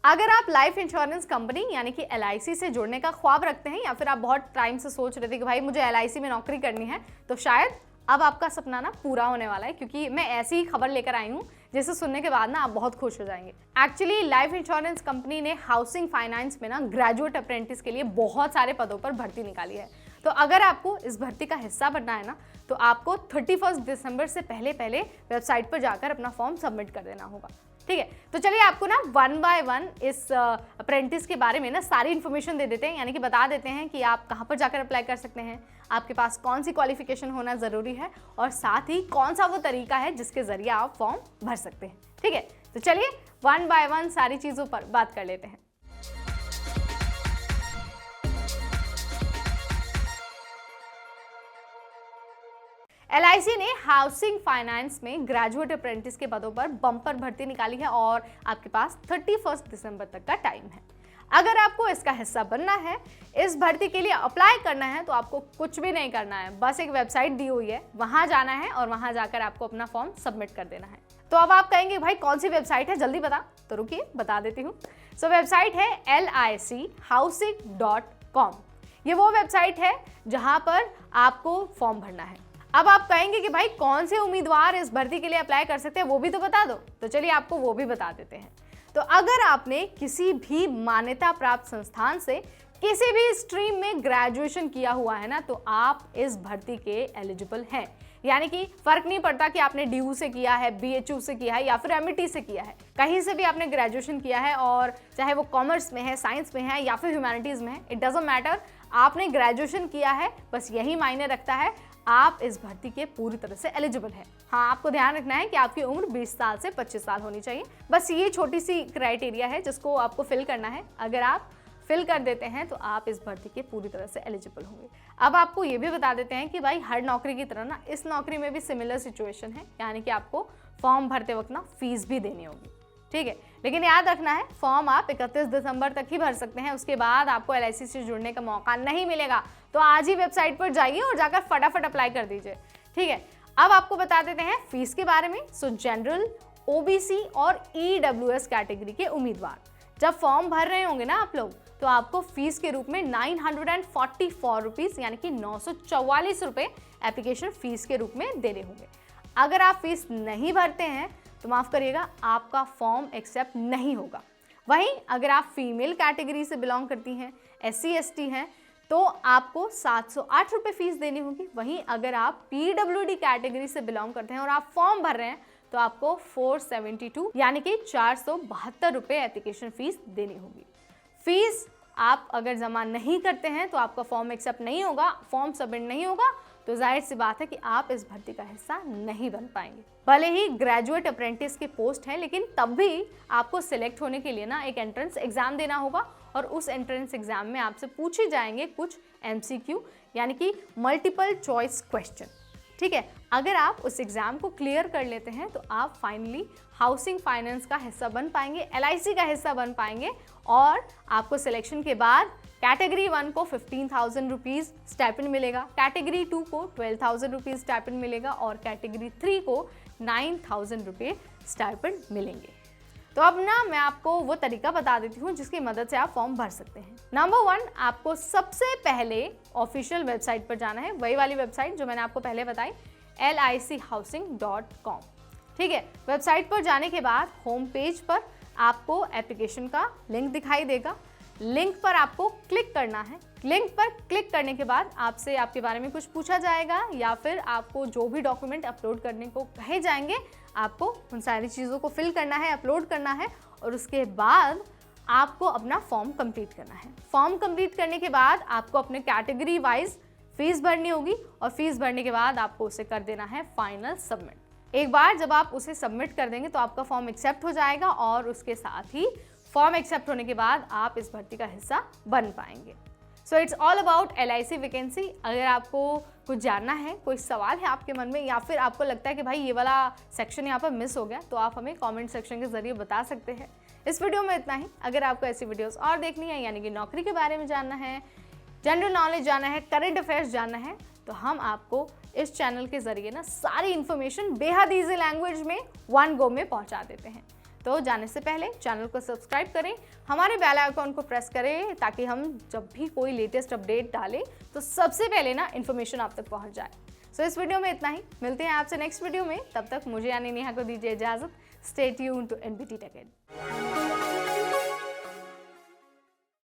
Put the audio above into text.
अगर आप life insurance company यानी कि LIC से जुड़ने का ख्वाब रखते हैं या फिर आप बहुत टाइम से सोच रहे थे कि भाई मुझे LIC में नौकरी करनी है, तो शायद अब आपका सपना ना पूरा होने वाला है, क्योंकि मैं ऐसी ही खबर लेकर आई हूँ जिसे सुनने के बाद ना आप बहुत खुश हो जाएंगे। एक्चुअली लाइफ इंश्योरेंस कंपनी ने हाउसिंग फाइनेंस में ना ग्रेजुएट अप्रेंटिस के लिए बहुत सारे पदों पर भर्ती निकाली है। तो अगर आपको इस भर्ती का हिस्सा बनना है ना, तो आपको 31 दिसंबर से पहले वेबसाइट पर जाकर अपना फॉर्म सबमिट कर देना होगा। ठीक है, तो चलिए आपको ना 1 बाय 1 इस अप्रेंटिस के बारे में ना सारी इन्फॉर्मेशन दे देते हैं, यानी कि बता देते हैं कि आप कहाँ पर जाकर अप्लाई कर सकते हैं, आपके पास कौन सी क्वालिफिकेशन होना ज़रूरी है और साथ ही कौन सा वो तरीका है जिसके ज़रिए आप फॉर्म भर सकते हैं। ठीक है, तो चलिए 1 बाय 1 सारी चीज़ों पर बात कर लेते हैं। LIC ने हाउसिंग फाइनेंस में ग्रेजुएट अप्रेंटिस के पदों पर बम्पर भर्ती निकाली है और आपके पास 31 दिसंबर तक का टाइम है। अगर आपको इसका हिस्सा बनना है, इस भर्ती के लिए अप्लाई करना है, तो आपको कुछ भी नहीं करना है, बस एक वेबसाइट दी हुई है, वहां जाना है और वहां जाकर आपको अपना फॉर्म सबमिट कर देना है। तो अब आप कहेंगे भाई कौन सी वेबसाइट है, जल्दी बता, तो रुकिए बता देती हूँ। सो वेबसाइट है LIChousing.com। ये वो वेबसाइट है जहां पर आपको फॉर्म भरना है। अब आप कहेंगे कि भाई कौन से उम्मीदवार इस भर्ती के लिए अप्लाई कर सकते हैं, वो भी तो बता दो। तो चलिए आपको वो भी बता देते हैं। तो अगर आपने किसी भी मान्यता प्राप्त संस्थान से किसी भी स्ट्रीम में ग्रेजुएशन किया हुआ है ना, तो आप इस भर्ती के एलिजिबल हैं। यानी कि फर्क नहीं पड़ता कि आपने DU से किया है, BHU से किया है या फिर MIT से किया है, कहीं से भी आपने ग्रेजुएशन किया है, और चाहे वो कॉमर्स में है, साइंस में है या फिर ह्यूमैनिटीज़ में है, इट डजंट मैटर, आपने ग्रेजुएशन किया है, बस यही मायने रखता है, आप इस भर्ती के पूरी तरह से एलिजिबल है। हाँ, आपको ध्यान रखना है कि आपकी उम्र 20 साल से 25 साल होनी चाहिए। बस ये छोटी सी क्राइटेरिया है जिसको आपको फिल करना है। अगर आप फिल कर देते हैं तो आप इस भर्ती के पूरी तरह से एलिजिबल होंगे। अब आपको ये भी बता देते हैं कि भाई हर नौकरी की तरह ना इस नौकरी में भी सिमिलर सिचुएशन है, यानी कि आपको फॉर्म भरते वक्त ना फीस भी देनी होगी। ठीक है, लेकिन याद रखना है फॉर्म आप 31 दिसंबर तक ही भर सकते हैं, उसके बाद आपको LIC से जुड़ने का मौका नहीं मिलेगा। तो आज ही वेबसाइट पर जाइए और जाकर फटाफट अप्लाई कर दीजिए। ठीक है, अब आपको बता देते हैं फीस के बारे में। सो जनरल, OBC और EWS कैटेगरी के उम्मीदवार जब फॉर्म भर रहे होंगे ना आप लोग, तो आपको फीस के रूप में 944 रुपीज़ यानी कि 944 रुपये एप्लीकेशन फीस के रूप में देने होंगे। अगर आप फीस नहीं भरते हैं तो माफ़ करिएगा, आपका फॉर्म एक्सेप्ट नहीं होगा। वहीं अगर आप फीमेल कैटेगरी से बिलोंग करती हैं, SC ST हैं, तो आपको 708 रुपये फीस देनी होगी। वहीं अगर आप PWD कैटेगरी से बिलोंग करते हैं और आप फॉर्म भर रहे हैं, तो आपको 472 यानी कि 472 रुपये एप्लीकेशन फीस देनी होगी। फीस आप अगर जमा नहीं करते हैं तो आपका फॉर्म एक्सेप्ट नहीं होगा, फॉर्म सबमिट नहीं होगा, तो जाहिर सी बात है कि आप इस भर्ती का हिस्सा नहीं बन पाएंगे। भले ही ग्रेजुएट अप्रेंटिस की पोस्ट है, लेकिन तब भी आपको सिलेक्ट होने के लिए ना एक एंट्रेंस एग्जाम देना होगा, और उस एंट्रेंस एग्जाम में आपसे पूछे जाएंगे कुछ MCQ यानी कि मल्टीपल चॉइस क्वेश्चन। ठीक है, अगर आप उस एग्जाम को क्लियर कर लेते हैं तो आप फाइनली हाउसिंग फाइनेंस का हिस्सा बन पाएंगे, LIC का हिस्सा बन पाएंगे, और आपको सिलेक्शन के बाद कैटेगरी 1 को 15,000 रुपीज़ स्टाइपेंड मिलेगा, कैटेगरी 2 को 12,000 रुपीज़ स्टाइपेंड मिलेगा और कैटेगरी 3 को 9,000 रुपये स्टाइपेंड मिलेंगे। तो अब ना मैं आपको वो तरीका बता देती हूँ जिसकी मदद से आप फॉर्म भर सकते हैं। नंबर 1, आपको सबसे पहले ऑफिशियल वेबसाइट पर जाना है, वही वाली वेबसाइट जो मैंने आपको पहले बताई, LIChousing.com। ठीक है, वेबसाइट पर जाने के बाद होम पेज पर आपको एप्लीकेशन का लिंक दिखाई देगा। लिंक पर आपको क्लिक करना है। लिंक पर क्लिक करने के बाद आपसे आपके बारे में कुछ पूछा जाएगा या फिर आपको जो भी डॉक्यूमेंट अपलोड करने को कहे जाएंगे, आपको उन सारी चीज़ों को फिल करना है, अपलोड करना है, और उसके बाद आपको अपना फॉर्म कंप्लीट करना है। फॉर्म कंप्लीट करने के बाद आपको अपने कैटेगरी वाइज फीस भरनी होगी, और फीस भरने के बाद आपको उसे कर देना है फाइनल सबमिट। एक बार जब आप उसे सबमिट कर देंगे तो आपका फॉर्म एक्सेप्ट हो जाएगा, और उसके साथ ही फॉर्म एक्सेप्ट होने के बाद आप इस भर्ती का हिस्सा बन पाएंगे। So it's all about LIC vacancy. अगर आपको कुछ जानना है, कोई सवाल है आपके मन में, या फिर आपको लगता है कि भाई ये वाला सेक्शन यहाँ पर मिस हो गया, तो आप हमें कमेंट सेक्शन के जरिए बता सकते हैं। इस वीडियो में इतना ही। अगर आपको ऐसी वीडियोस और देखनी है, यानी कि नौकरी के बारे में जानना है, जनरल नॉलेज जानना है, करंट अफेयर्स जानना है, तो हम आपको इस चैनल के जरिए ना सारी इन्फॉर्मेशन बेहद ईजी लैंग्वेज में 1 गो में पहुँचा देते हैं। तो जाने से पहले चैनल को सब्सक्राइब करें, हमारे बेल आइकॉन को प्रेस करें ताकि हम जब भी कोई लेटेस्ट अपडेट डालें तो सबसे पहले ना इन्फॉर्मेशन आप तक पहुंच जाए। सो इस वीडियो में इतना ही, मिलते हैं आपसे नेक्स्ट वीडियो में। तब तक मुझे यानी नेहा को दीजिए इजाजत। Stay tuned to NBT Tech Ed।